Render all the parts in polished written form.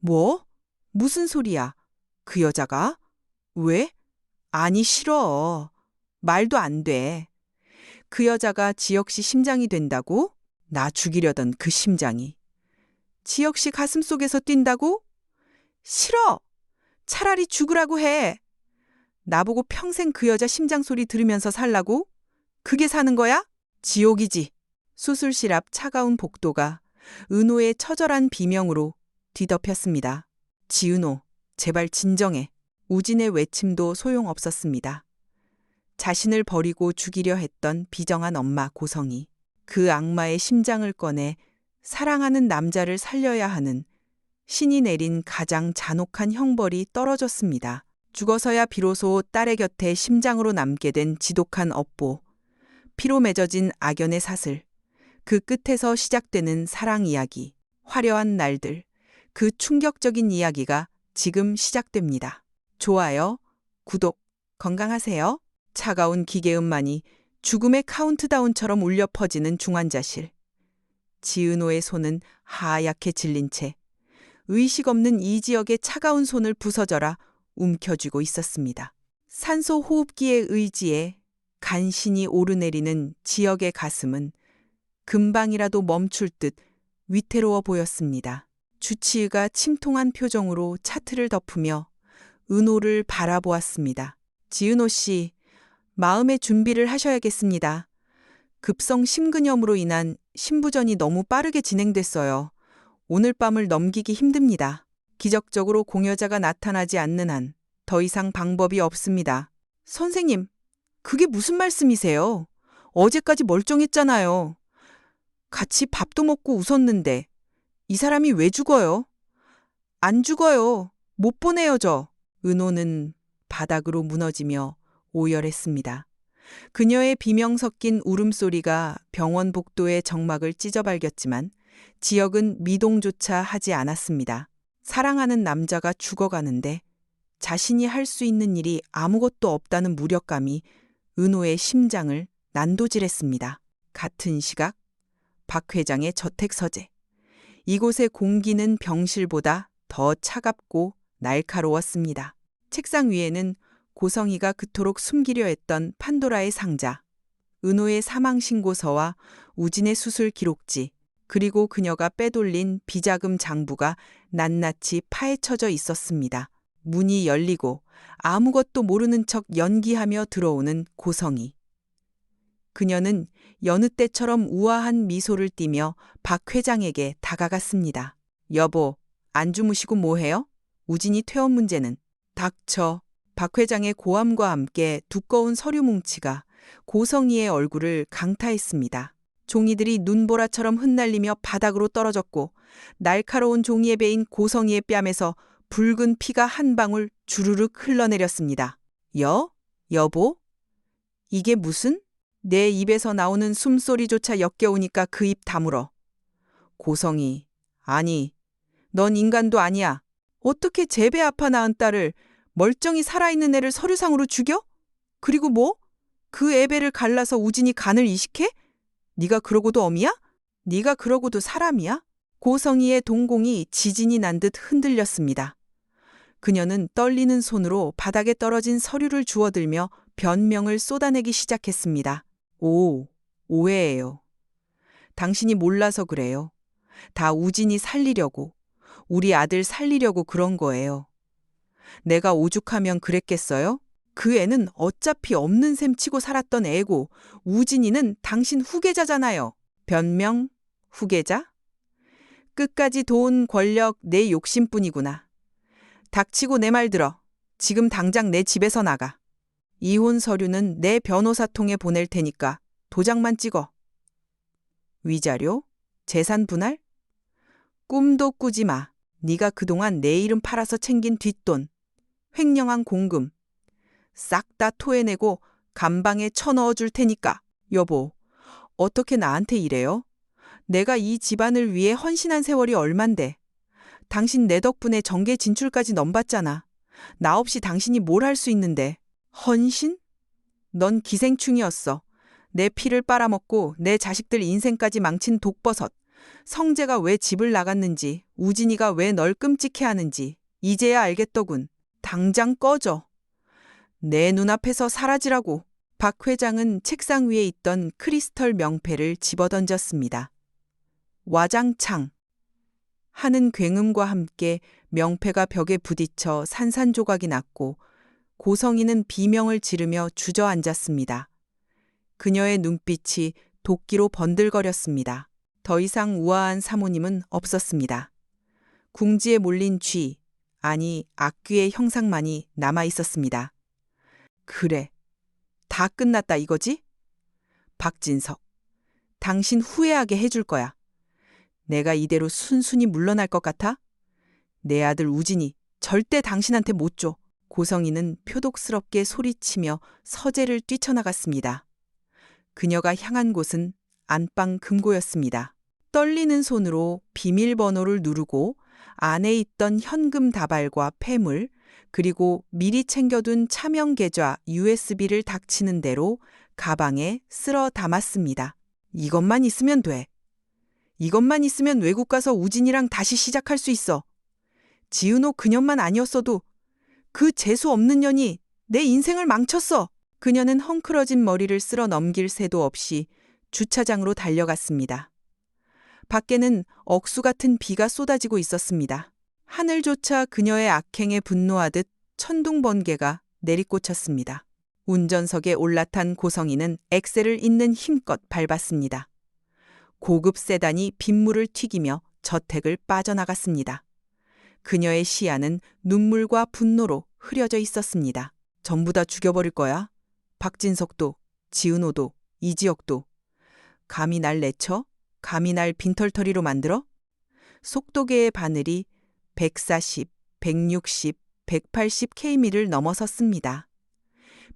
뭐? 무슨 소리야? 그 여자가? 왜? 아니, 싫어. 말도 안 돼. 그 여자가 지혁 씨 심장이 된다고? 나 죽이려던 그 심장이. 지혁 씨 가슴 속에서 뛴다고? 싫어! 차라리 죽으라고 해. 나보고 평생 그 여자 심장 소리 들으면서 살라고? 그게 사는 거야? 지옥이지. 수술실 앞 차가운 복도가 은호의 처절한 비명으로 뒤덮였습니다. 지은호, 제발 진정해. 우진의 외침도 소용없었습니다. 자신을 버리고 죽이려 했던 비정한 엄마 고성이 그 악마의 심장을 꺼내 사랑하는 남자를 살려야 하는 신이 내린 가장 잔혹한 형벌이 떨어졌습니다. 죽어서야 비로소 딸의 곁에 심장으로 남게 된 지독한 업보, 피로 맺어진 악연의 사슬, 그 끝에서 시작되는 사랑 이야기, 화려한 날들, 그 충격적인 이야기가 지금 시작됩니다. 좋아요, 구독, 건강하세요. 차가운 기계음만이 죽음의 카운트다운처럼 울려 퍼지는 중환자실. 지은호의 손은 하얗게 질린 채 의식 없는 이지혁의 차가운 손을 부서져라 움켜쥐고 있었습니다. 산소 호흡기의 의지에 간신히 오르내리는 지혁의 가슴은 금방이라도 멈출 듯 위태로워 보였습니다. 주치의가 침통한 표정으로 차트를 덮으며 은호를 바라보았습니다. 지은호 씨, 마음의 준비를 하셔야겠습니다. 급성 심근염으로 인한 심부전이 너무 빠르게 진행됐어요. 오늘 밤을 넘기기 힘듭니다. 기적적으로 공여자가 나타나지 않는 한 더 이상 방법이 없습니다. 선생님, 그게 무슨 말씀이세요? 어제까지 멀쩡했잖아요. 같이 밥도 먹고 웃었는데 이 사람이 왜 죽어요? 안 죽어요. 못 보내요, 저. 은호는 바닥으로 무너지며 오열했습니다. 그녀의 비명 섞인 울음소리가 병원 복도의 정막을 찢어발겼지만 지역은 미동조차 하지 않았습니다. 사랑하는 남자가 죽어가는데 자신이 할 수 있는 일이 아무것도 없다는 무력감이 은호의 심장을 난도질했습니다. 같은 시각 박 회장의 저택서재. 이곳의 공기는 병실보다 더 차갑고 날카로웠습니다. 책상 위에는 고성이가 그토록 숨기려 했던 판도라의 상자, 은호의 사망신고서와 우진의 수술 기록지, 그리고 그녀가 빼돌린 비자금 장부가 낱낱이 파헤쳐져 있었습니다. 문이 열리고 아무것도 모르는 척 연기하며 들어오는 고성이. 그녀는 여느 때처럼 우아한 미소를 띠며 박 회장에게 다가갔습니다. 여보, 안 주무시고 뭐해요? 우진이 퇴원 문제는. 닥쳐. 박 회장의 고함과 함께 두꺼운 서류 뭉치가 고성이의 얼굴을 강타했습니다. 종이들이 눈보라처럼 흩날리며 바닥으로 떨어졌고 날카로운 종이에 베인 고성이의 뺨에서 붉은 피가 한 방울 주르륵 흘러내렸습니다. 여보? 이게 무슨? 내 입에서 나오는 숨소리조차 역겨우니까 그 입 다물어. 고성이, 아니, 넌 인간도 아니야. 어떻게 제 배 아파 낳은 딸을 멀쩡히 살아있는 애를 서류상으로 죽여? 그리고 뭐? 그 애배를 갈라서 우진이 간을 이식해? 네가 그러고도 어미야? 네가 그러고도 사람이야? 고성이의 동공이 지진이 난 듯 흔들렸습니다. 그녀는 떨리는 손으로 바닥에 떨어진 서류를 주워들며 변명을 쏟아내기 시작했습니다. 오해예요. 당신이 몰라서 그래요. 다 우진이 살리려고, 우리 아들 살리려고 그런 거예요. 내가 오죽하면 그랬겠어요? 그 애는 어차피 없는 셈 치고 살았던 애고 우진이는 당신 후계자잖아요. 변명? 후계자? 끝까지 도운 권력 내 욕심뿐이구나. 닥치고 내 말 들어. 지금 당장 내 집에서 나가. 이혼 서류는 내 변호사 통해 보낼 테니까 도장만 찍어. 위자료? 재산 분할? 꿈도 꾸지 마. 네가 그동안 내 이름 팔아서 챙긴 뒷돈, 횡령한 공금 싹 다 토해내고 감방에 쳐넣어 줄 테니까. 여보, 어떻게 나한테 이래요? 내가 이 집안을 위해 헌신한 세월이 얼만데. 당신 내 덕분에 정계 진출까지 넘봤잖아. 나 없이 당신이 뭘 할 수 있는데. 헌신? 넌 기생충이었어. 내 피를 빨아먹고 내 자식들 인생까지 망친 독버섯. 성재가 왜 집을 나갔는지, 우진이가 왜 널 끔찍해하는지 이제야 알겠더군. 당장 꺼져. 내 눈앞에서 사라지라고. 박 회장은 책상 위에 있던 크리스털 명패를 집어던졌습니다. 와장창 하는 굉음과 함께 명패가 벽에 부딪혀 산산조각이 났고 고성이는 비명을 지르며 주저앉았습니다. 그녀의 눈빛이 도끼로 번들거렸습니다. 더 이상 우아한 사모님은 없었습니다. 궁지에 몰린 쥐, 아니 악귀의 형상만이 남아 있었습니다. 그래, 다 끝났다 이거지? 박진석, 당신 후회하게 해줄 거야. 내가 이대로 순순히 물러날 것 같아? 내 아들 우진이 절대 당신한테 못 줘. 고성이는 표독스럽게 소리치며 서재를 뛰쳐나갔습니다. 그녀가 향한 곳은 안방 금고였습니다. 떨리는 손으로 비밀번호를 누르고 안에 있던 현금 다발과 폐물, 그리고 미리 챙겨둔 차명 계좌 USB를 닥치는 대로 가방에 쓸어 담았습니다. 이것만 있으면 돼. 이것만 있으면 외국 가서 우진이랑 다시 시작할 수 있어. 지은호 그년만 아니었어도 그 재수 없는 년이 내 인생을 망쳤어. 그녀는 헝클어진 머리를 쓸어 넘길 새도 없이 주차장으로 달려갔습니다. 밖에는 억수 같은 비가 쏟아지고 있었습니다. 하늘조차 그녀의 악행에 분노하듯 천둥 번개가 내리꽂혔습니다. 운전석에 올라탄 고성이는 엑셀을 있는 힘껏 밟았습니다. 고급 세단이 빗물을 튀기며 저택을 빠져나갔습니다. 그녀의 시야는 눈물과 분노로 흐려져 있었습니다. 전부 다 죽여버릴 거야. 박진석도, 지은호도, 이지혁도. 감히 날 내쳐? 감히 날 빈털터리로 만들어? 속도계의 바늘이 140, 160, 180km를 넘어섰습니다.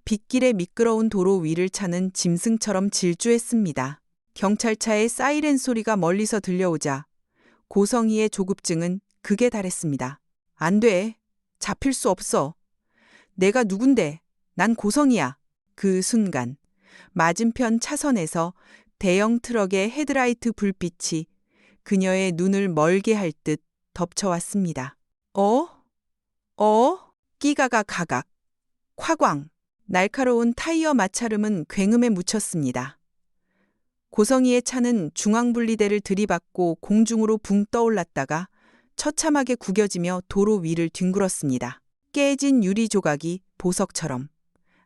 빗길의 미끄러운 도로 위를 차는 짐승처럼 질주했습니다. 경찰차의 사이렌 소리가 멀리서 들려오자 고성희의 조급증은 극에 달했습니다. 안 돼. 잡힐 수 없어. 내가 누군데? 난 고성희야. 그 순간 맞은편 차선에서 대형 트럭의 헤드라이트 불빛이 그녀의 눈을 멀게 할 듯 덮쳐왔습니다. 끼가가 가각. 화광. 날카로운 타이어 마찰음은 굉음에 묻혔습니다. 고성희의 차는 중앙분리대를 들이받고 공중으로 붕 떠올랐다가 처참하게 구겨지며 도로 위를 뒹굴었습니다. 깨진 유리 조각이 보석처럼,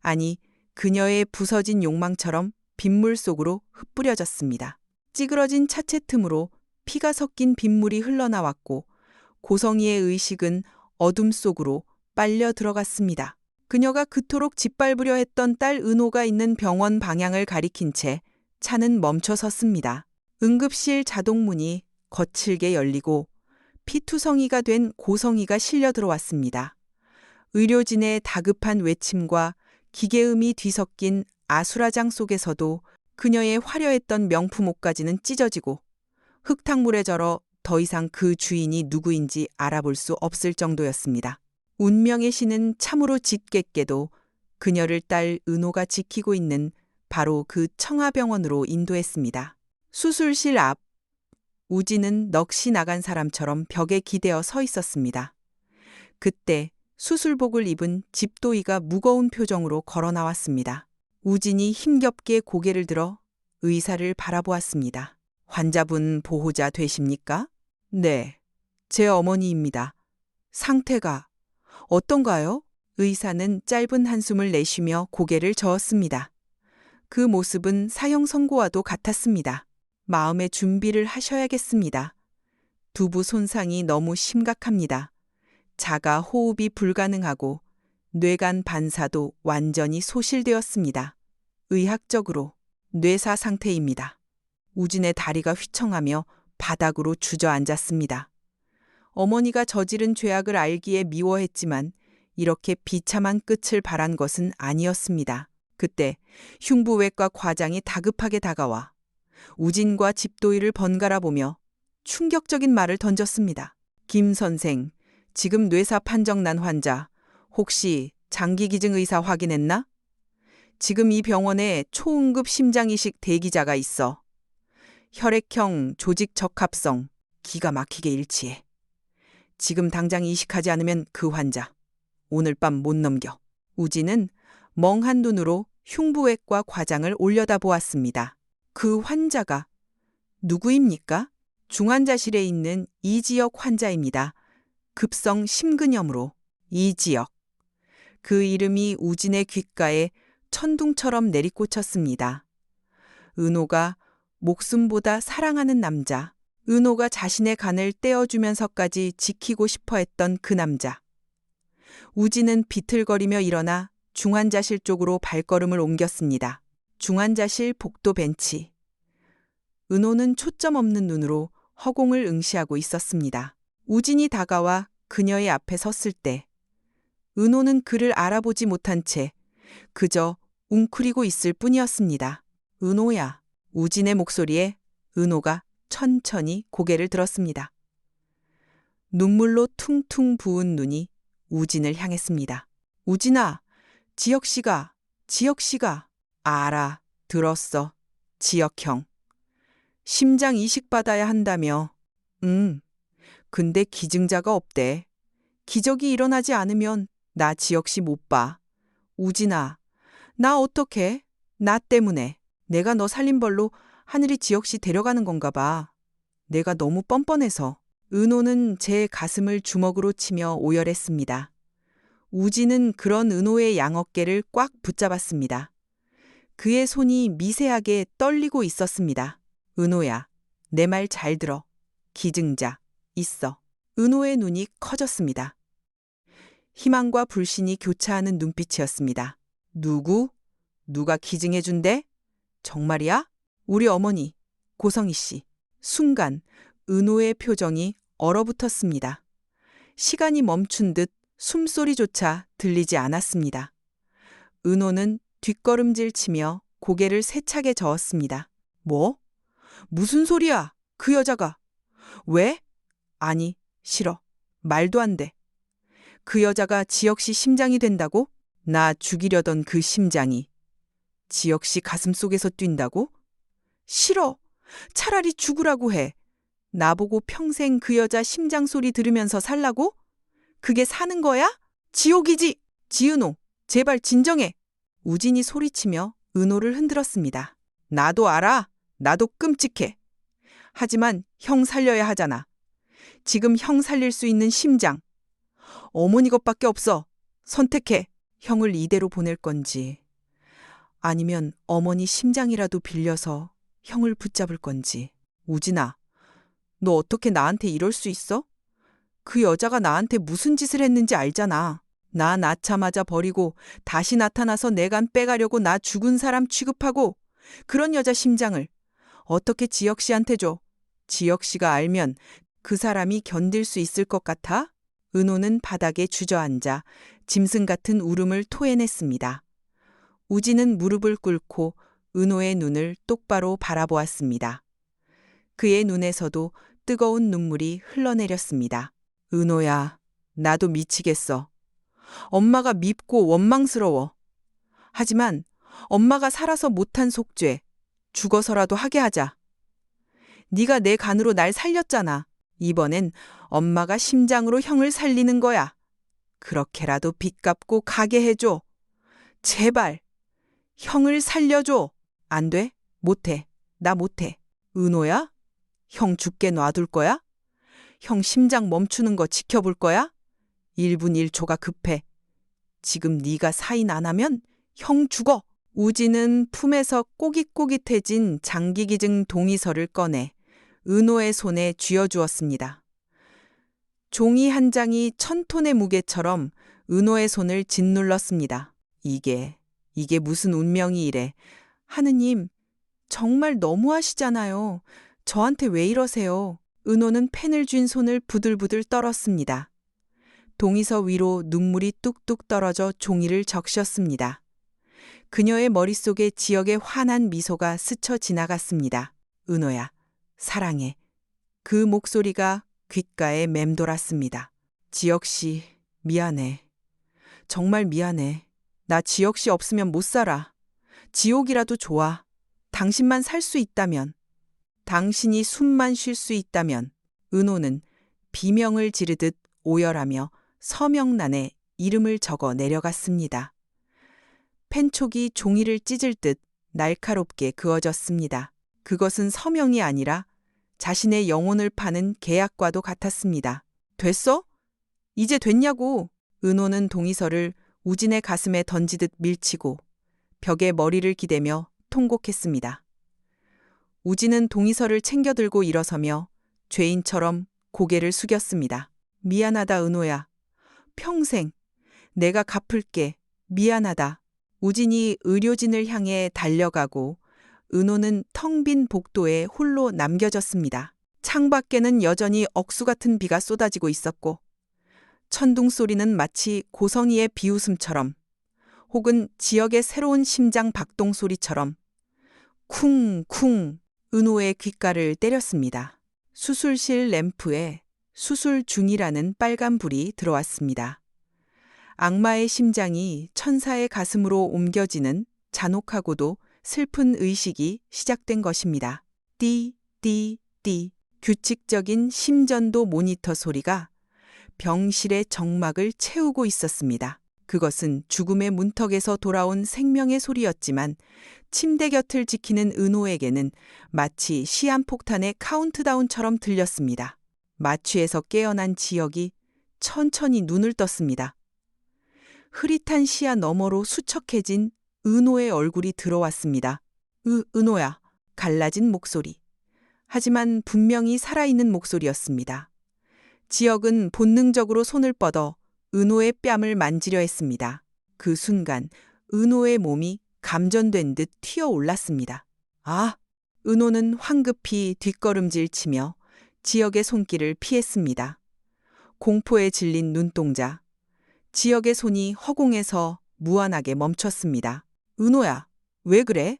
아니 그녀의 부서진 욕망처럼 빗물 속으로 흩뿌려졌습니다. 찌그러진 차체 틈으로 피가 섞인 빗물이 흘러나왔고 고성희의 의식은 어둠 속으로 빨려 들어갔습니다. 그녀가 그토록 짓밟으려 했던 딸 은호가 있는 병원 방향을 가리킨 채 차는 멈춰 섰습니다. 응급실 자동문이 거칠게 열리고 피투성이가 된 고성희가 실려 들어왔습니다. 의료진의 다급한 외침과 기계음이 뒤섞인 아수라장 속에서도 그녀의 화려했던 명품 옷까지는 찢어지고 흙탕물에 절어 더 이상 그 주인이 누구인지 알아볼 수 없을 정도였습니다. 운명의 신은 참으로 짙겠게도 그녀를 딸 은호가 지키고 있는 바로 그 청아병원으로 인도했습니다. 수술실 앞, 우진은 넋이 나간 사람처럼 벽에 기대어 서 있었습니다. 그때 수술복을 입은 집도이가 무거운 표정으로 걸어 나왔습니다. 우진이 힘겹게 고개를 들어 의사를 바라보았습니다. 환자분 보호자 되십니까? 네, 제 어머니입니다. 상태가 어떤가요? 의사는 짧은 한숨을 내쉬며 고개를 저었습니다. 그 모습은 사형 선고와도 같았습니다. 마음의 준비를 하셔야겠습니다. 두부 손상이 너무 심각합니다. 자가 호흡이 불가능하고 뇌간 반사도 완전히 소실되었습니다. 의학적으로 뇌사 상태입니다. 우진의 다리가 휘청하며 바닥으로 주저앉았습니다. 어머니가 저지른 죄악을 알기에 미워했지만 이렇게 비참한 끝을 바란 것은 아니었습니다. 그때 흉부외과 과장이 다급하게 다가와 우진과 집도이를 번갈아 보며 충격적인 말을 던졌습니다. 김 선생, 지금 뇌사 판정 난 환자 혹시 장기기증 의사 확인했나? 지금 이 병원에 초응급 심장이식 대기자가 있어. 혈액형, 조직 적합성, 기가 막히게 일치해. 지금 당장 이식하지 않으면 그 환자 오늘 밤 못 넘겨. 우진은 멍한 눈으로 흉부외과 과장을 올려다보았습니다. 그 환자가 누구입니까? 중환자실에 있는 이지역 환자입니다. 급성 심근염으로. 이지역. 그 이름이 우진의 귓가에 천둥처럼 내리꽂혔습니다. 은호가 목숨보다 사랑하는 남자. 은호가 자신의 간을 떼어주면서까지 지키고 싶어 했던 그 남자. 우진은 비틀거리며 일어나 중환자실 쪽으로 발걸음을 옮겼습니다. 중환자실 복도 벤치. 은호는 초점 없는 눈으로 허공을 응시하고 있었습니다. 우진이 다가와 그녀의 앞에 섰을 때 은호는 그를 알아보지 못한 채 그저 웅크리고 있을 뿐이었습니다. 은호야. 우진의 목소리에 은호가 천천히 고개를 들었습니다. 눈물로 퉁퉁 부은 눈이 우진을 향했습니다. 우진아, 지혁씨가. 알아, 들었어. 지혁형. 심장 이식 받아야 한다며. 근데 기증자가 없대. 기적이 일어나지 않으면 나 지혁씨 못 봐. 우진아, 나 어떡해? 나 때문에. 내가 너 살린 벌로 하늘이 지혁씨 데려가는 건가 봐. 내가 너무 뻔뻔해서. 은호는 제 가슴을 주먹으로 치며 오열했습니다. 우진은 그런 은호의 양어깨를 꽉 붙잡았습니다. 그의 손이 미세하게 떨리고 있었습니다. 은호야, 내 말 잘 들어. 기증자, 있어. 은호의 눈이 커졌습니다. 희망과 불신이 교차하는 눈빛이었습니다. 누구? 누가 기증해준대? 정말이야? 우리 어머니, 고성희 씨. 순간 은호의 표정이 얼어붙었습니다. 시간이 멈춘 듯 숨소리조차 들리지 않았습니다. 은호는 뒷걸음질 치며 고개를 세차게 저었습니다. 뭐? 무슨 소리야? 그 여자가. 왜? 아니, 싫어. 말도 안 돼. 그 여자가 지혁씨 심장이 된다고? 나 죽이려던 그 심장이 지혁씨 가슴 속에서 뛴다고? 싫어. 차라리 죽으라고 해. 나보고 평생 그 여자 심장 소리 들으면서 살라고? 그게 사는 거야? 지옥이지! 지은호, 제발 진정해. 우진이 소리치며 은호를 흔들었습니다. 나도 알아. 나도 끔찍해. 하지만 형 살려야 하잖아. 지금 형 살릴 수 있는 심장. 어머니 것밖에 없어. 선택해. 형을 이대로 보낼 건지 아니면 어머니 심장이라도 빌려서 형을 붙잡을 건지. 우진아, 너 어떻게 나한테 이럴 수 있어? 그 여자가 나한테 무슨 짓을 했는지 알잖아. 나 낳자마자 버리고 다시 나타나서 내 간 빼가려고 나 죽은 사람 취급하고 그런 여자 심장을 어떻게 지혁 씨한테 줘? 지혁 씨가 알면 그 사람이 견딜 수 있을 것 같아? 은호는 바닥에 주저앉아 짐승 같은 울음을 토해냈습니다. 우진은 무릎을 꿇고 은호의 눈을 똑바로 바라보았습니다. 그의 눈에서도 뜨거운 눈물이 흘러내렸습니다. 은호야, 나도 미치겠어. 엄마가 밉고 원망스러워. 하지만 엄마가 살아서 못한 속죄, 죽어서라도 하게 하자. 네가 내 간으로 날 살렸잖아. 이번엔 엄마가 심장으로 형을 살리는 거야. 그렇게라도 빚 갚고 가게 해줘. 제발. 형을 살려줘. 안 돼? 못해. 나 못해. 은호야? 형 죽게 놔둘 거야? 형 심장 멈추는 거 지켜볼 거야? 1분 1초가 급해. 지금 네가 사인 안 하면 형 죽어. 우진은 품에서 꼬깃꼬깃해진 장기기증 동의서를 꺼내 은호의 손에 쥐어주었습니다. 종이 한 장이 1000톤의 무게처럼 은호의 손을 짓눌렀습니다. 이게 무슨 운명이 이래. 하느님, 정말 너무하시잖아요. 저한테 왜 이러세요? 은호는 펜을 쥔 손을 부들부들 떨었습니다. 동의서 위로 눈물이 뚝뚝 떨어져 종이를 적셨습니다. 그녀의 머릿속에 지역의 환한 미소가 스쳐 지나갔습니다. 은호야, 사랑해. 그 목소리가 귓가에 맴돌았습니다. 지혁씨, 미안해. 정말 미안해. 나 지혁씨 없으면 못 살아. 지옥이라도 좋아. 당신만 살 수 있다면. 당신이 숨만 쉴 수 있다면. 은호는 비명을 지르듯 오열하며 서명란에 이름을 적어 내려갔습니다. 펜촉이 종이를 찢을 듯 날카롭게 그어졌습니다. 그것은 서명이 아니라 자신의 영혼을 파는 계약과도 같았습니다. 됐어? 이제 됐냐고. 은호는 동의서를 우진의 가슴에 던지듯 밀치고 벽에 머리를 기대며 통곡했습니다. 우진은 동의서를 챙겨 들고 일어서며 죄인처럼 고개를 숙였습니다. 미안하다, 은호야. 평생 내가 갚을게. 미안하다. 우진이 의료진을 향해 달려가고 은호는 텅 빈 복도에 홀로 남겨졌습니다. 창밖에는 여전히 억수 같은 비가 쏟아지고 있었고 천둥 소리는 마치 고성이의 비웃음처럼 혹은 지역의 새로운 심장 박동 소리처럼 쿵쿵 은호의 귓가를 때렸습니다. 수술실 램프에 수술 중이라는 빨간 불이 들어왔습니다. 악마의 심장이 천사의 가슴으로 옮겨지는 잔혹하고도 슬픈 의식이 시작된 것입니다. 띠, 띠, 띠. 규칙적인 심전도 모니터 소리가 병실의 정막을 채우고 있었습니다. 그것은 죽음의 문턱에서 돌아온 생명의 소리였지만 침대 곁을 지키는 은호에게는 마치 시한폭탄의 카운트다운처럼 들렸습니다. 마취에서 깨어난 지역이 천천히 눈을 떴습니다. 흐릿한 시야 너머로 수척해진 은호의 얼굴이 들어왔습니다. 은호야. 갈라진 목소리. 하지만 분명히 살아있는 목소리였습니다. 지역은 본능적으로 손을 뻗어 은호의 뺨을 만지려 했습니다. 그 순간 은호의 몸이 감전된 듯 튀어올랐습니다. 아! 은호는 황급히 뒷걸음질 치며 지역의 손길을 피했습니다. 공포에 질린 눈동자. 지역의 손이 허공에서 무한하게 멈췄습니다. 은호야, 왜 그래?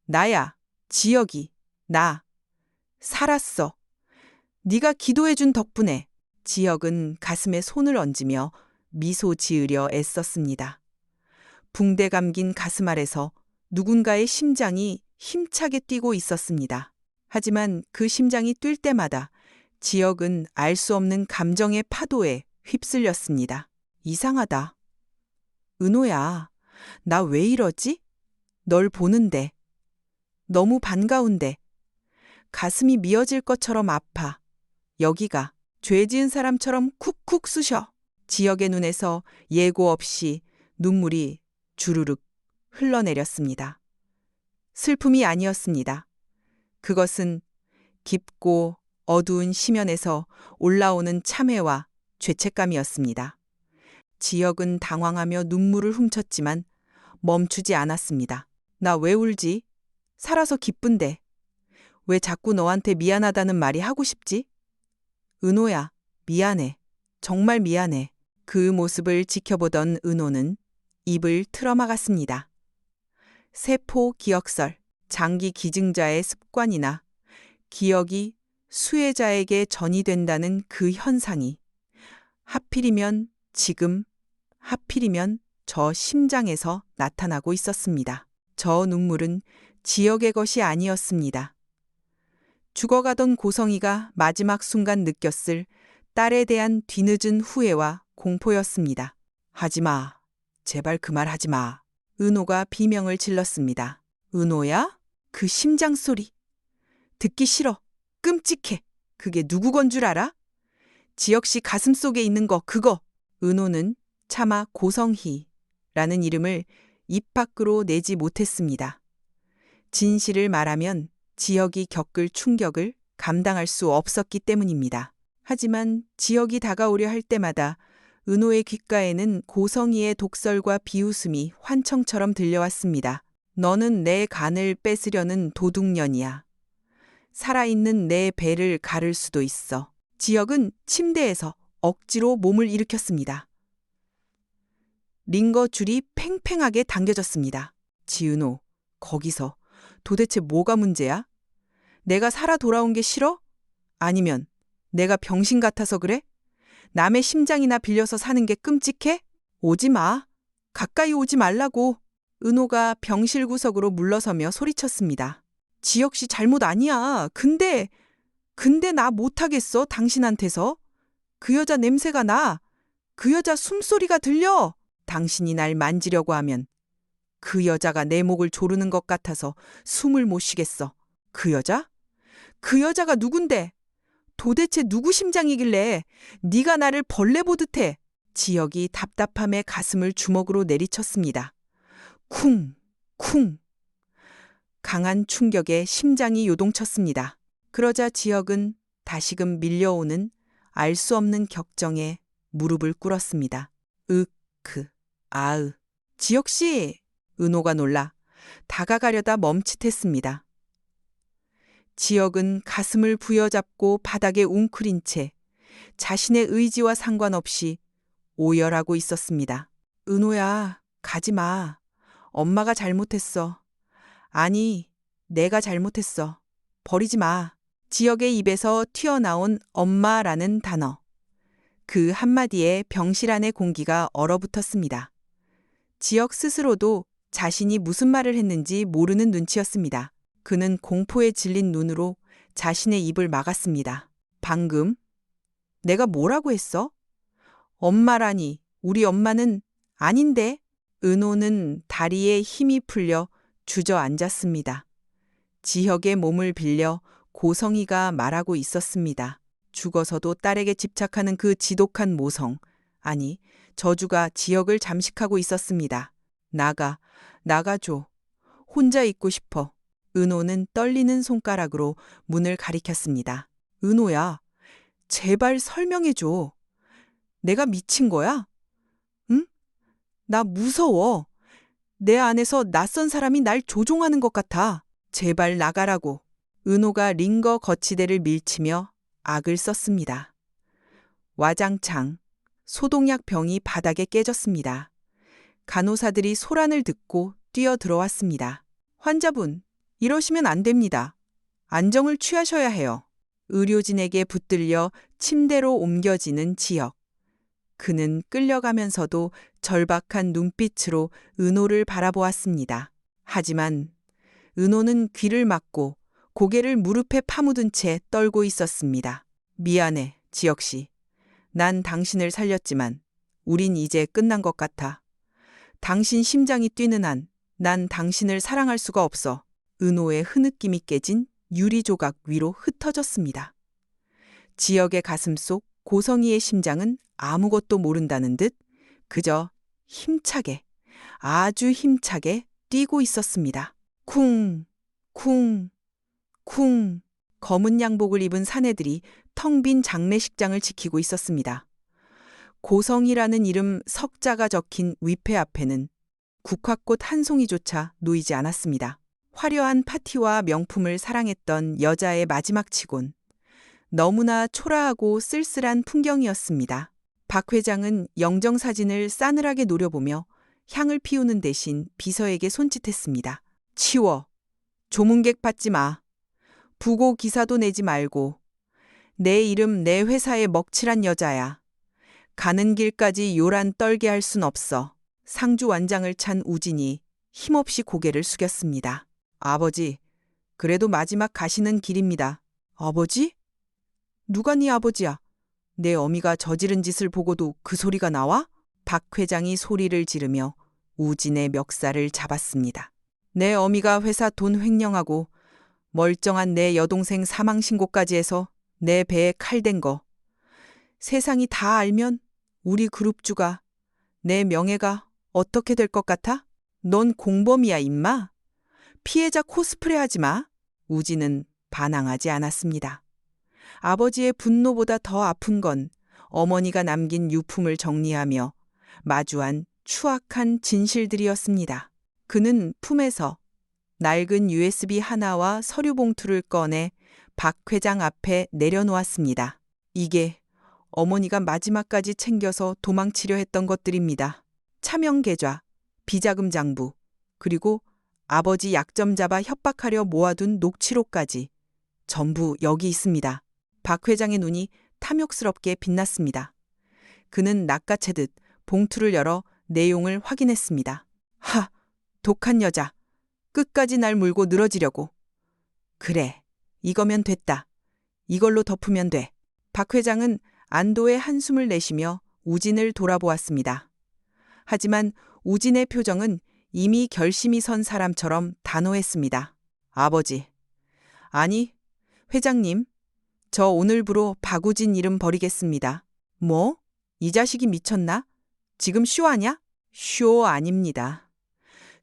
나야, 지역이, 나. 살았어. 네가 기도해준 덕분에. 지역은 가슴에 손을 얹으며 미소 지으려 애썼습니다. 붕대 감긴 가슴 아래서 누군가의 심장이 힘차게 뛰고 있었습니다. 하지만 그 심장이 뛸 때마다 지역은 알 수 없는 감정의 파도에 휩쓸렸습니다. 이상하다. 은호야, 나 왜 이러지? 널 보는데. 너무 반가운데. 가슴이 미어질 것처럼 아파. 여기가 죄 지은 사람처럼 쿡쿡 쑤셔. 지역의 눈에서 예고 없이 눈물이 주르륵 흘러내렸습니다. 슬픔이 아니었습니다. 그것은 깊고 어두운 심연에서 올라오는 참회와 죄책감이었습니다. 지역은 당황하며 눈물을 훔쳤지만 멈추지 않았습니다. 나 왜 울지? 살아서 기쁜데. 왜 자꾸 너한테 미안하다는 말이 하고 싶지? 은호야, 미안해. 정말 미안해. 그 모습을 지켜보던 은호는 입을 틀어막았습니다. 세포 기억설, 장기 기증자의 습관이나 기억이 수혜자에게 전이된다는 그 현상이 하필이면 지금, 하필이면 저 심장에서 나타나고 있었습니다. 저 눈물은 지역의 것이 아니었습니다. 죽어가던 고성이가 마지막 순간 느꼈을 딸에 대한 뒤늦은 후회와 공포였습니다. 하지마. 제발 그 말 하지마. 은호가 비명을 질렀습니다. 은호야? 그 심장 소리. 듣기 싫어. 끔찍해. 그게 누구 건 줄 알아? 지역씨 가슴 속에 있는 거 그거. 은호는 차마 고성희라는 이름을 입 밖으로 내지 못했습니다. 진실을 말하면 지역이 겪을 충격을 감당할 수 없었기 때문입니다. 하지만 지역이 다가오려 할 때마다 은호의 귓가에는 고성이의 독설과 비웃음이 환청처럼 들려왔습니다. 너는 내 간을 뺏으려는 도둑년이야. 살아있는 내 배를 가를 수도 있어. 지역은 침대에서 억지로 몸을 일으켰습니다. 링거 줄이 팽팽하게 당겨졌습니다. 지은호, 거기서 도대체 뭐가 문제야? 내가 살아 돌아온 게 싫어? 아니면 내가 병신 같아서 그래? 남의 심장이나 빌려서 사는 게 끔찍해? 오지 마. 가까이 오지 말라고. 은호가 병실 구석으로 물러서며 소리쳤습니다. 지혁 씨 잘못 아니야. 근데 나 못하겠어, 당신한테서. 그 여자 냄새가 나. 그 여자 숨소리가 들려. 당신이 날 만지려고 하면 그 여자가 내 목을 조르는 것 같아서 숨을 못 쉬겠어. 그 여자? 그 여자가 누군데? 도대체 누구 심장이길래 네가 나를 벌레 보듯 해. 지혁이 답답함에 가슴을 주먹으로 내리쳤습니다. 쿵, 쿵. 강한 충격에 심장이 요동쳤습니다. 그러자 지혁은 다시금 밀려오는 알 수 없는 격정에 무릎을 꿇었습니다. 아으. 지혁 씨! 은호가 놀라 다가가려다 멈칫했습니다. 지혁은 가슴을 부여잡고 바닥에 웅크린 채 자신의 의지와 상관없이 오열하고 있었습니다. 은호야, 가지 마. 엄마가 잘못했어. 아니, 내가 잘못했어. 버리지 마. 지혁의 입에서 튀어나온 엄마라는 단어. 그 한마디에 병실 안의 공기가 얼어붙었습니다. 지혁 스스로도 자신이 무슨 말을 했는지 모르는 눈치였습니다. 그는 공포에 질린 눈으로 자신의 입을 막았습니다. 방금 내가 뭐라고 했어? 엄마라니, 우리 엄마는 아닌데. 은호는 다리에 힘이 풀려 주저앉았습니다. 지혁의 몸을 빌려 고성이가 말하고 있었습니다. 죽어서도 딸에게 집착하는 그 지독한 모성, 아니 저주가 지혁을 잠식하고 있었습니다. 나가줘. 혼자 있고 싶어. 은호는 떨리는 손가락으로 문을 가리켰습니다. 은호야, 제발 설명해줘. 내가 미친 거야? 응? 나 무서워. 내 안에서 낯선 사람이 날 조종하는 것 같아. 제발 나가라고. 은호가 링거 거치대를 밀치며 악을 썼습니다. 와장창 소독약 병이 바닥에 깨졌습니다. 간호사들이 소란을 듣고 뛰어 들어왔습니다. 환자분, 이러시면 안 됩니다. 안정을 취하셔야 해요. 의료진에게 붙들려 침대로 옮겨지는 지혁. 그는 끌려가면서도 절박한 눈빛으로 은호를 바라보았습니다. 하지만 은호는 귀를 막고 고개를 무릎에 파묻은 채 떨고 있었습니다. 미안해, 지혁 씨. 난 당신을 살렸지만 우린 이제 끝난 것 같아. 당신 심장이 뛰는 한 난 당신을 사랑할 수가 없어. 은호의 흐느낌이 깨진 유리 조각 위로 흩어졌습니다. 지혁의 가슴 속 고성이의 심장은 아무것도 모른다는 듯 그저 힘차게, 아주 힘차게 뛰고 있었습니다. 쿵, 쿵, 쿵. 검은 양복을 입은 사내들이 텅 빈 장례식장을 지키고 있었습니다. 고성이라는 이름 석자가 적힌 위패 앞에는 국화꽃 한 송이조차 놓이지 않았습니다. 화려한 파티와 명품을 사랑했던 여자의 마지막 치곤 너무나 초라하고 쓸쓸한 풍경이었습니다. 박 회장은 영정사진을 싸늘하게 노려보며 향을 피우는 대신 비서에게 손짓했습니다. 치워. 조문객 받지 마. 부고 기사도 내지 말고. 내 이름 내 회사에 먹칠한 여자야. 가는 길까지 요란 떨게 할 순 없어. 상주 완장을 찬 우진이 힘없이 고개를 숙였습니다. 아버지, 그래도 마지막 가시는 길입니다. 아버지? 누가 네 아버지야? 내 어미가 저지른 짓을 보고도 그 소리가 나와? 박 회장이 소리를 지르며 우진의 멱살을 잡았습니다. 내 어미가 회사 돈 횡령하고 멀쩡한 내 여동생 사망신고까지 해서 내 배에 칼 댄 거. 세상이 다 알면 우리 그룹주가, 내 명예가 어떻게 될 것 같아? 넌 공범이야, 임마. 피해자 코스프레 하지 마. 우진은 반항하지 않았습니다. 아버지의 분노보다 더 아픈 건 어머니가 남긴 유품을 정리하며 마주한 추악한 진실들이었습니다. 그는 품에서 낡은 USB 하나와 서류 봉투를 꺼내 박 회장 앞에 내려놓았습니다. 이게 어머니가 마지막까지 챙겨서 도망치려 했던 것들입니다. 차명 계좌, 비자금 장부, 그리고 아버지 약점 잡아 협박하려 모아둔 녹취록까지 전부 여기 있습니다. 박 회장의 눈이 탐욕스럽게 빛났습니다. 그는 낚아채듯 봉투를 열어 내용을 확인했습니다. 독한 여자. 끝까지 날 물고 늘어지려고. 그래, 이거면 됐다. 이걸로 덮으면 돼. 박 회장은 안도의 한숨을 내쉬며 우진을 돌아보았습니다. 하지만 우진의 표정은 이미 결심이 선 사람처럼 단호했습니다. 아버지. 아니, 회장님. 저 오늘부로 박우진 이름 버리겠습니다. 뭐? 이 자식이 미쳤나? 지금 쇼하냐? 쇼 아닙니다.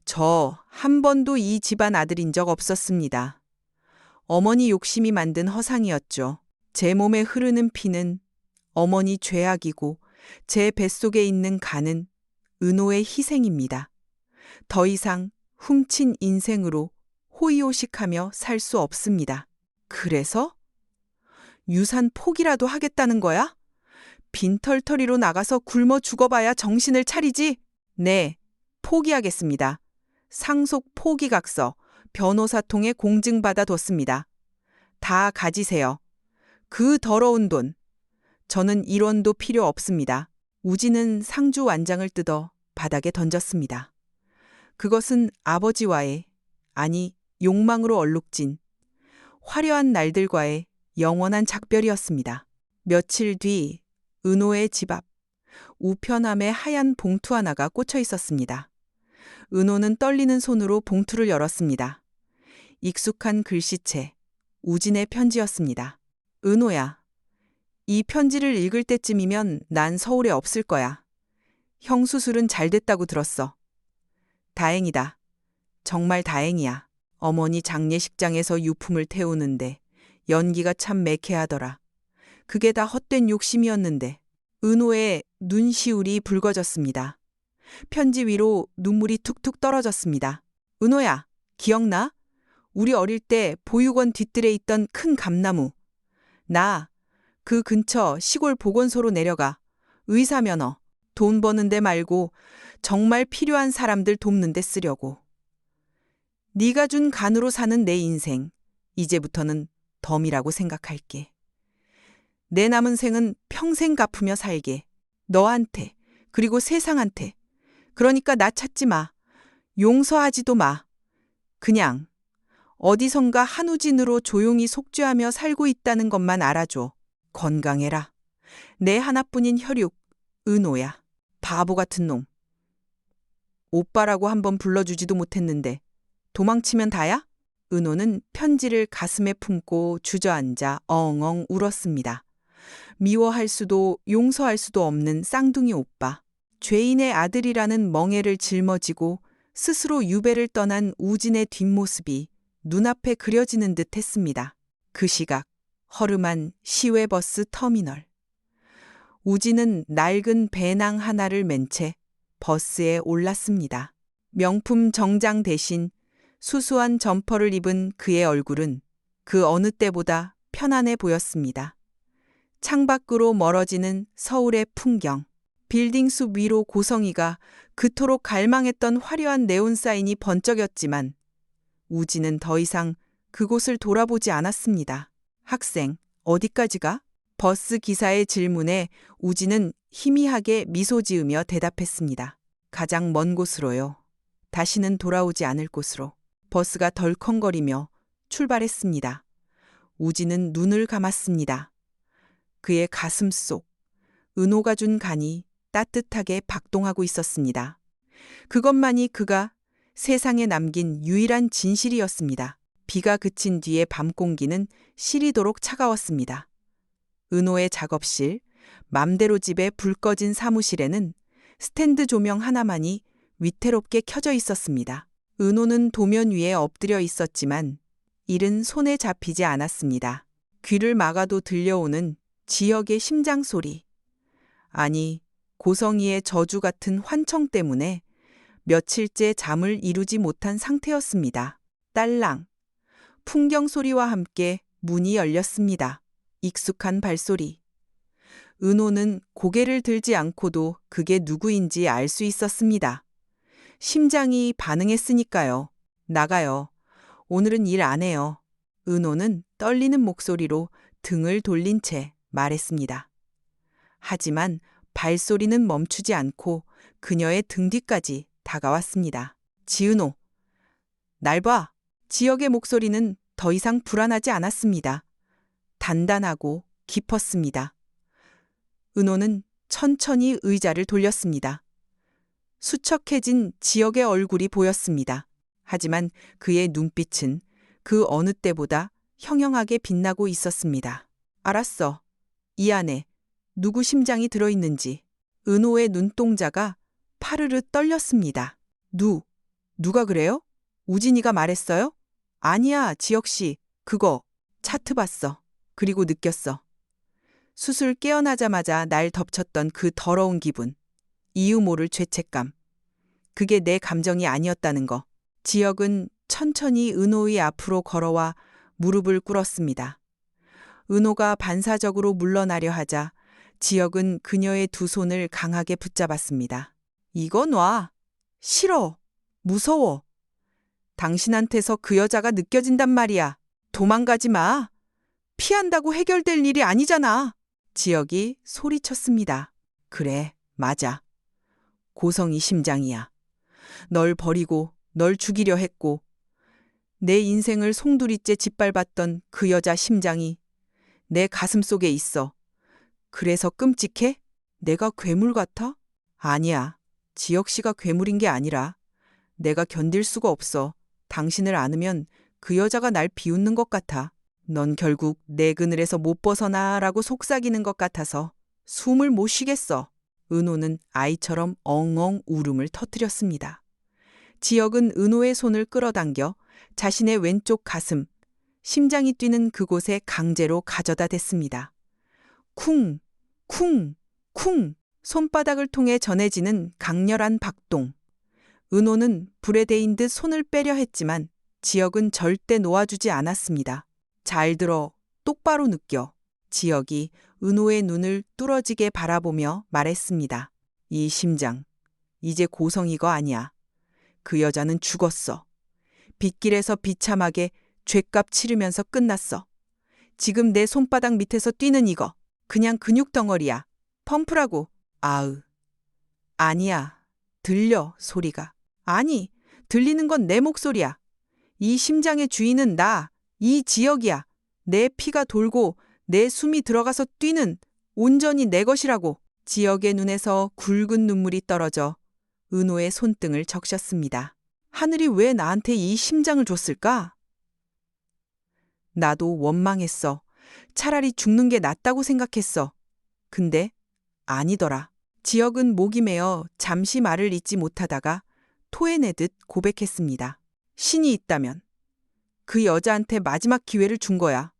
저 한 번도 이 집안 아들인 적 없었습니다. 어머니 욕심이 만든 허상이었죠. 제 몸에 흐르는 피는 어머니 죄악이고 제 뱃속에 있는 간은 은호의 희생입니다. 더 이상 훔친 인생으로 호의호식하며 살 수 없습니다. 그래서? 유산 포기라도 하겠다는 거야? 빈털터리로 나가서 굶어 죽어봐야 정신을 차리지? 네, 포기하겠습니다. 상속 포기각서, 변호사 통해 공증받아 뒀습니다. 다 가지세요. 그 더러운 돈. 저는 1원도 필요 없습니다. 우진은 상주 완장을 뜯어 바닥에 던졌습니다. 그것은 아버지와의, 아니 욕망으로 얼룩진 화려한 날들과의 영원한 작별이었습니다. 며칠 뒤 은호의 집 앞 우편함에 하얀 봉투 하나가 꽂혀 있었습니다. 은호는 떨리는 손으로 봉투를 열었습니다. 익숙한 글씨체, 우진의 편지였습니다. 은호야, 이 편지를 읽을 때쯤이면 난 서울에 없을 거야. 형 수술은 잘 됐다고 들었어. 다행이다. 정말 다행이야. 어머니 장례식장에서 유품을 태우는데 연기가 참 매캐하더라. 그게 다 헛된 욕심이었는데. 은호의 눈시울이 붉어졌습니다. 편지 위로 눈물이 툭툭 떨어졌습니다. 은호야, 기억나? 우리 어릴 때 보육원 뒤뜰에 있던 큰 감나무. 나 그 근처 시골 보건소로 내려가 의사 면허, 돈 버는 데 말고 정말 필요한 사람들 돕는 데 쓰려고. 네가 준 간으로 사는 내 인생, 이제부터는 덤이라고 생각할게. 내 남은 생은 평생 갚으며 살게. 너한테, 그리고 세상한테. 그러니까 나 찾지 마. 용서하지도 마. 그냥 어디선가 한우진으로 조용히 속죄하며 살고 있다는 것만 알아줘. 건강해라. 내 하나뿐인 혈육, 은호야. 바보 같은 놈. 오빠라고 한번 불러주지도 못했는데 도망치면 다야? 은호는 편지를 가슴에 품고 주저앉아 엉엉 울었습니다. 미워할 수도 용서할 수도 없는 쌍둥이 오빠. 죄인의 아들이라는 멍에를 짊어지고 스스로 유배를 떠난 우진의 뒷모습이 눈앞에 그려지는 듯 했습니다. 그 시각, 허름한 시외버스 터미널. 우진은 낡은 배낭 하나를 맨 채 버스에 올랐습니다. 명품 정장 대신 수수한 점퍼를 입은 그의 얼굴은 그 어느 때보다 편안해 보였습니다. 창밖으로 멀어지는 서울의 풍경. 빌딩 숲 위로 고성이가 그토록 갈망했던 화려한 네온사인이 번쩍였지만 우진은 더 이상 그곳을 돌아보지 않았습니다. 학생, 어디까지 가? 버스 기사의 질문에 우진은 희미하게 미소 지으며 대답했습니다. 가장 먼 곳으로요. 다시는 돌아오지 않을 곳으로. 버스가 덜컹거리며 출발했습니다. 우진은 눈을 감았습니다. 그의 가슴 속 은호가 준 간이 따뜻하게 박동하고 있었습니다. 그것만이 그가 세상에 남긴 유일한 진실이었습니다. 비가 그친 뒤의 밤 공기는 시리도록 차가웠습니다. 은호의 작업실, 맘대로 집에 불 꺼진 사무실에는 스탠드 조명 하나만이 위태롭게 켜져 있었습니다. 은호는 도면 위에 엎드려 있었지만 일은 손에 잡히지 않았습니다. 귀를 막아도 들려오는 지역의 심장 소리. 아니, 고성이의 저주 같은 환청 때문에 며칠째 잠을 이루지 못한 상태였습니다. 딸랑. 풍경 소리와 함께 문이 열렸습니다. 익숙한 발소리. 은호는 고개를 들지 않고도 그게 누구인지 알 수 있었습니다. 심장이 반응했으니까요. 나가요. 오늘은 일 안 해요. 은호는 떨리는 목소리로 등을 돌린 채 말했습니다. 하지만 발소리는 멈추지 않고 그녀의 등 뒤까지 다가왔습니다. 지은호. 날 봐. 지역의 목소리는 더 이상 불안하지 않았습니다. 단단하고 깊었습니다. 은호는 천천히 의자를 돌렸습니다. 수척해진 지역의 얼굴이 보였습니다. 하지만 그의 눈빛은 그 어느 때보다 형형하게 빛나고 있었습니다. 알았어. 이 안에 누구 심장이 들어있는지. 은호의 눈동자가 파르르 떨렸습니다. 누가 그래요? 우진이가 말했어요? 아니야, 지혁씨. 그거 차트 봤어. 그리고 느꼈어. 수술 깨어나자마자 날 덮쳤던 그 더러운 기분. 이유 모를 죄책감. 그게 내 감정이 아니었다는 거. 지혁은 천천히 은호의 앞으로 걸어와 무릎을 꿇었습니다. 은호가 반사적으로 물러나려 하자 지혁은 그녀의 두 손을 강하게 붙잡았습니다. 이거 놔. 싫어. 무서워. 당신한테서 그 여자가 느껴진단 말이야. 도망가지 마. 피한다고 해결될 일이 아니잖아. 지혁이 소리쳤습니다. 그래, 맞아. 고성이 심장이야. 널 버리고 널 죽이려 했고 내 인생을 송두리째 짓밟았던 그 여자 심장이 내 가슴 속에 있어. 그래서 끔찍해? 내가 괴물 같아? 아니야. 지혁 씨가 괴물인 게 아니라 내가 견딜 수가 없어. 당신을 안으면 그 여자가 날 비웃는 것 같아. 넌 결국 내 그늘에서 못 벗어나라고 속삭이는 것 같아서 숨을 못 쉬겠어. 은호는 아이처럼 엉엉 울음을 터뜨렸습니다. 지혁은 은호의 손을 끌어당겨 자신의 왼쪽 가슴, 심장이 뛰는 그곳에 강제로 가져다 댔습니다. 쿵, 쿵, 쿵. 손바닥을 통해 전해지는 강렬한 박동. 은호는 불에 데인 듯 손을 빼려 했지만 지혁은 절대 놓아주지 않았습니다. 잘 들어, 똑바로 느껴. 지혁이 은호의 눈을 뚫어지게 바라보며 말했습니다. 이 심장, 이제 고성이가 아니야. 그 여자는 죽었어. 빗길에서 비참하게 죗값 치르면서 끝났어. 지금 내 손바닥 밑에서 뛰는 이거, 그냥 근육 덩어리야. 펌프라고. 아으. 아니야. 들려, 소리가. 아니, 들리는 건 내 목소리야. 이 심장의 주인은 나, 이 지역이야. 내 피가 돌고 내 숨이 들어가서 뛰는 온전히 내 것이라고. 지역의 눈에서 굵은 눈물이 떨어져 은호의 손등을 적셨습니다. 하늘이 왜 나한테 이 심장을 줬을까? 나도 원망했어. 차라리 죽는 게 낫다고 생각했어. 근데 아니더라. 지역은 목이 메어 잠시 말을 잇지 못하다가 토해내듯 고백했습니다. 신이 있다면 그 여자한테 마지막 기회를 준 거야.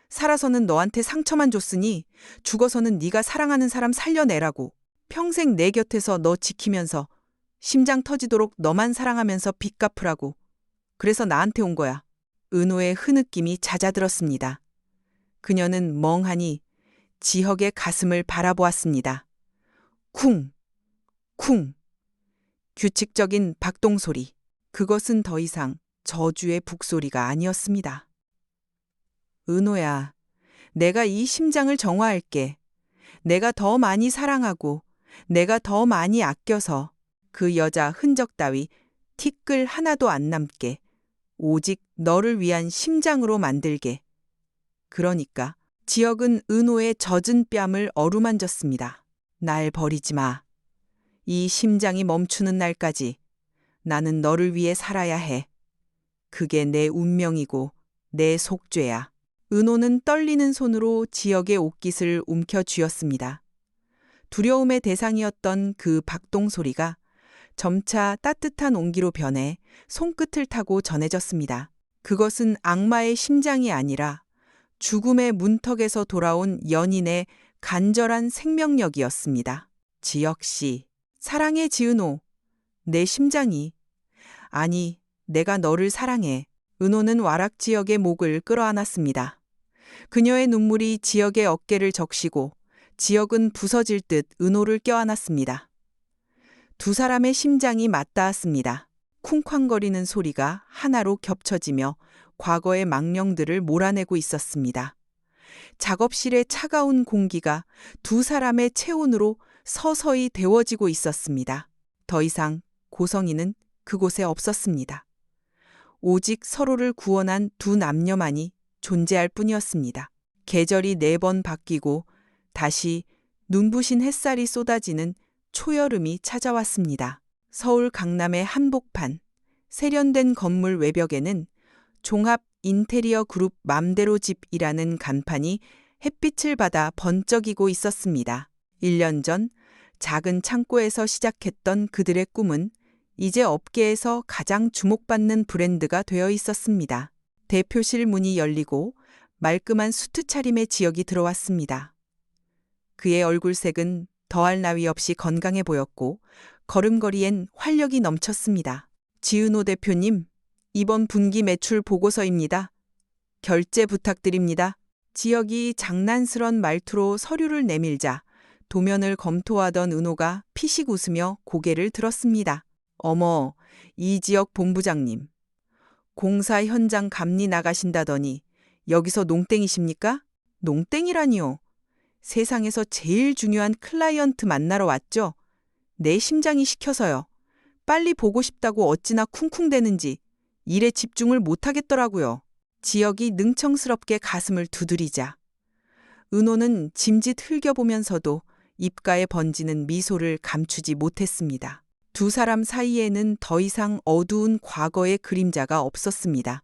살아서는 너한테 상처만 줬으니 죽어서는 네가 사랑하는 사람 살려내라고. 평생 내 곁에서 너 지키면서 심장 터지도록 너만 사랑하면서 빚 갚으라고. 그래서 나한테 온 거야. 은호의 흐느낌이 잦아들었습니다. 그녀는 멍하니 지혁의 가슴을 바라보았습니다. 쿵, 쿵. 규칙적인 박동소리. 그것은 더 이상 저주의 북소리가 아니었습니다. 은호야, 내가 이 심장을 정화할게. 내가 더 많이 사랑하고 내가 더 많이 아껴서 그 여자 흔적 따위 티끌 하나도 안 남게 오직 너를 위한 심장으로 만들게. 그러니까 지혁은 은호의 젖은 뺨을 어루만졌습니다. 날 버리지 마. 이 심장이 멈추는 날까지 나는 너를 위해 살아야 해. 그게 내 운명이고 내 속죄야. 은호는 떨리는 손으로 지혁의 옷깃을 움켜쥐었습니다. 두려움의 대상이었던 그 박동 소리가 점차 따뜻한 온기로 변해 손끝을 타고 전해졌습니다. 그것은 악마의 심장이 아니라 죽음의 문턱에서 돌아온 연인의 간절한 생명력이었습니다. 지혁 씨, 사랑해 지은호. 내 심장이. 아니, 내가 너를 사랑해. 은호는 와락 지혁의 목을 끌어안았습니다. 그녀의 눈물이 지혁의 어깨를 적시고 지혁은 부서질 듯 은호를 껴안았습니다. 두 사람의 심장이 맞닿았습니다. 쿵쾅거리는 소리가 하나로 겹쳐지며 과거의 망령들을 몰아내고 있었습니다. 작업실의 차가운 공기가 두 사람의 체온으로 서서히 데워지고 있었습니다. 더 이상 고성이는 그곳에 없었습니다. 오직 서로를 구원한 두 남녀만이 존재할 뿐이었습니다. 계절이 4번 바뀌고 다시 눈부신 햇살이 쏟아지는 초여름이 찾아왔습니다. 서울 강남의 한복판, 세련된 건물 외벽에는 종합 인테리어 그룹 맘대로 집이라는 간판이 햇빛을 받아 번쩍이고 있었습니다. 1년 전 작은 창고에서 시작했던 그들의 꿈은 이제 업계에서 가장 주목받는 브랜드가 되어 있었습니다. 대표실 문이 열리고 말끔한 수트 차림의 지역이 들어왔습니다. 그의 얼굴색은 더할 나위 없이 건강해 보였고 걸음걸이엔 활력이 넘쳤습니다. 지은호 대표님, 이번 분기 매출 보고서입니다. 결제 부탁드립니다. 지역이 장난스런 말투로 서류를 내밀자 도면을 검토하던 은호가 피식 웃으며 고개를 들었습니다. 어머, 이 지역 본부장님. 공사 현장 감리 나가신다더니 여기서 농땡이십니까? 농땡이라니요. 세상에서 제일 중요한 클라이언트 만나러 왔죠? 내 심장이 시켜서요. 빨리 보고 싶다고 어찌나 쿵쿵대는지 일에 집중을 못하겠더라고요. 지역이 능청스럽게 가슴을 두드리자 은호는 짐짓 흘겨보면서도 입가에 번지는 미소를 감추지 못했습니다. 두 사람 사이에는 더 이상 어두운 과거의 그림자가 없었습니다.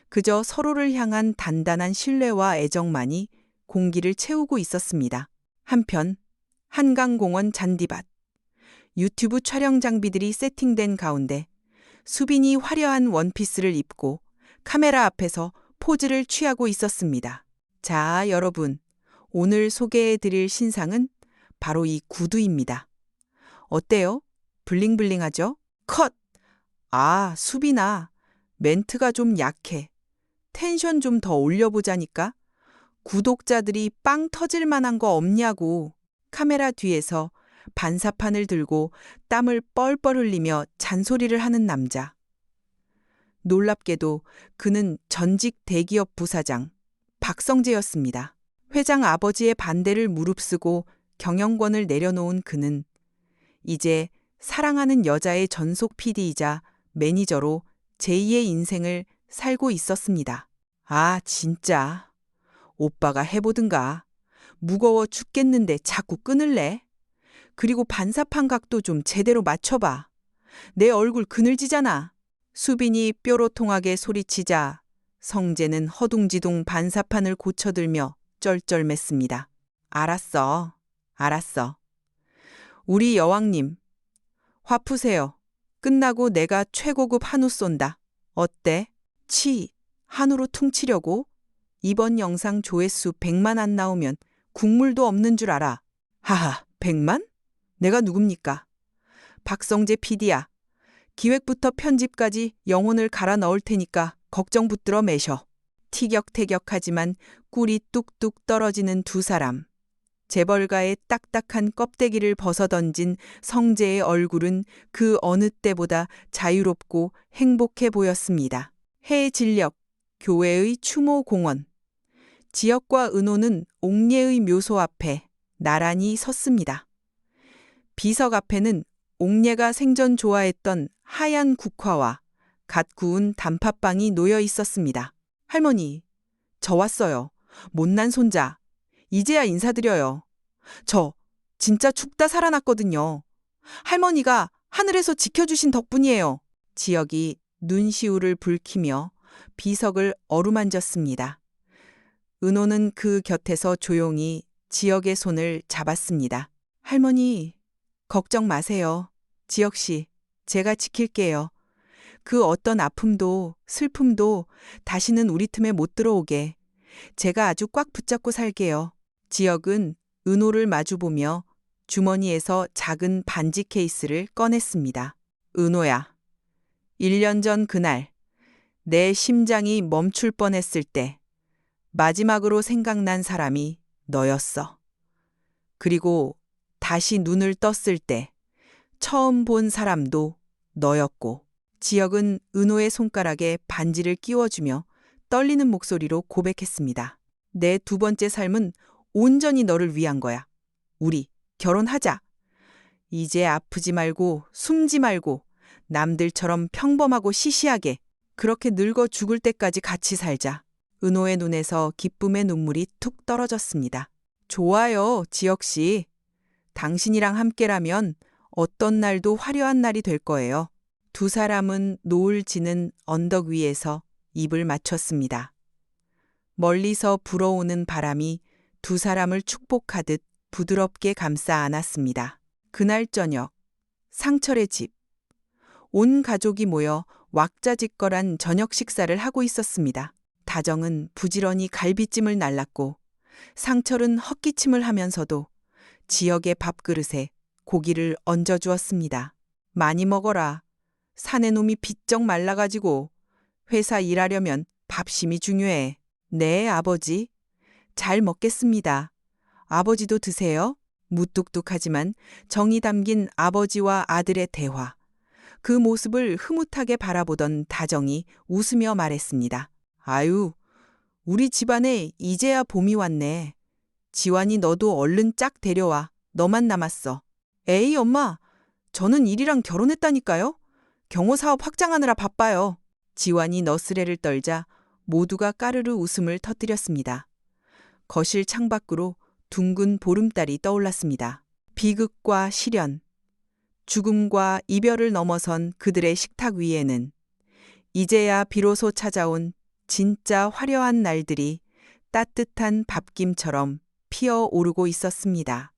그저 서로를 향한 단단한 신뢰와 애정만이 공기를 채우고 있었습니다. 한편 한강공원 잔디밭, 유튜브 촬영 장비들이 세팅된 가운데 수빈이 화려한 원피스를 입고 카메라 앞에서 포즈를 취하고 있었습니다. 자, 여러분, 오늘 소개해드릴 신상은 바로 이 구두입니다. 어때요? 블링블링하죠? 컷! 아, 수빈아, 멘트가 좀 약해. 텐션 좀 더 올려보자니까. 구독자들이 빵 터질 만한 거 없냐고. 카메라 뒤에서 반사판을 들고 땀을 뻘뻘 흘리며 잔소리를 하는 남자. 놀랍게도 그는 전직 대기업 부사장 박성재였습니다. 회장 아버지의 반대를 무릅쓰고 경영권을 내려놓은 그는 이제 사랑하는 여자의 전속 PD이자 매니저로 제2의 인생을 살고 있었습니다. 아, 진짜. 오빠가 해보든가. 무거워 죽겠는데 자꾸 끊을래? 그리고 반사판 각도 좀 제대로 맞춰봐. 내 얼굴 그늘지잖아. 수빈이 뾰로통하게 소리치자 성재는 허둥지둥 반사판을 고쳐들며 쩔쩔맸습니다. 알았어. 알았어. 우리 여왕님, 화 푸세요. 끝나고 내가 최고급 한우 쏜다. 어때? 한우로 퉁치려고? 이번 영상 조회수 100만 안 나오면 국물도 없는 줄 알아. 하하, 100만? 내가 누굽니까? 박성재 PD야. 기획부터 편집까지 영혼을 갈아 넣을 테니까 걱정 붙들어 매셔. 티격태격하지만 꿀이 뚝뚝 떨어지는 두 사람. 재벌가의 딱딱한 껍데기를 벗어던진 성재의 얼굴은 그 어느 때보다 자유롭고 행복해 보였습니다. 해질녘, 교회의 추모 공원. 지역과 은호는 옥례의 묘소 앞에 나란히 섰습니다. 비석 앞에는 옥례가 생전 좋아했던 하얀 국화와 갓 구운 단팥빵이 놓여 있었습니다. 할머니, 저 왔어요. 못난 손자. 이제야 인사드려요. 저 진짜 죽다 살아났거든요. 할머니가 하늘에서 지켜주신 덕분이에요. 지역이 눈시울을 붉히며 비석을 어루만졌습니다. 은호는 그 곁에서 조용히 지역의 손을 잡았습니다. 할머니, 걱정 마세요. 지역 씨, 제가 지킬게요. 그 어떤 아픔도 슬픔도 다시는 우리 틈에 못 들어오게. 제가 아주 꽉 붙잡고 살게요. 지역은 은호를 마주보며 주머니에서 작은 반지 케이스를 꺼냈습니다. 은호야, 1년 전 그날 내 심장이 멈출 뻔했을 때 마지막으로 생각난 사람이 너였어. 그리고 다시 눈을 떴을 때 처음 본 사람도 너였고. 지역은 은호의 손가락에 반지를 끼워주며 떨리는 목소리로 고백했습니다. 내 두 번째 삶은 온전히 너를 위한 거야. 우리 결혼하자. 이제 아프지 말고 숨지 말고 남들처럼 평범하고 시시하게 그렇게 늙어 죽을 때까지 같이 살자. 은호의 눈에서 기쁨의 눈물이 툭 떨어졌습니다. 좋아요, 지혁 씨. 당신이랑 함께라면 어떤 날도 화려한 날이 될 거예요. 두 사람은 노을 지는 언덕 위에서 입을 맞췄습니다. 멀리서 불어오는 바람이 두 사람을 축복하듯 부드럽게 감싸 안았습니다. 그날 저녁, 상철의 집. 온 가족이 모여 왁자지껄한 저녁 식사를 하고 있었습니다. 다정은 부지런히 갈비찜을 날랐고 상철은 헛기침을 하면서도 지역의 밥그릇에 고기를 얹어주었습니다. 많이 먹어라. 사내 놈이 비쩍 말라가지고 회사 일하려면 밥심이 중요해. 네, 아버지. 잘 먹겠습니다. 아버지도 드세요. 무뚝뚝하지만 정이 담긴 아버지와 아들의 대화. 그 모습을 흐뭇하게 바라보던 다정이 웃으며 말했습니다. 아유, 우리 집안에 이제야 봄이 왔네. 지환이 너도 얼른 짝 데려와. 너만 남았어. 에이, 엄마. 저는 일이랑 결혼했다니까요. 경호 사업 확장하느라 바빠요. 지환이 너스레를 떨자 모두가 까르르 웃음을 터뜨렸습니다. 거실 창밖으로 둥근 보름달이 떠올랐습니다. 비극과 시련, 죽음과 이별을 넘어선 그들의 식탁 위에는 이제야 비로소 찾아온 진짜 화려한 날들이 따뜻한 밥김처럼 피어오르고 있었습니다.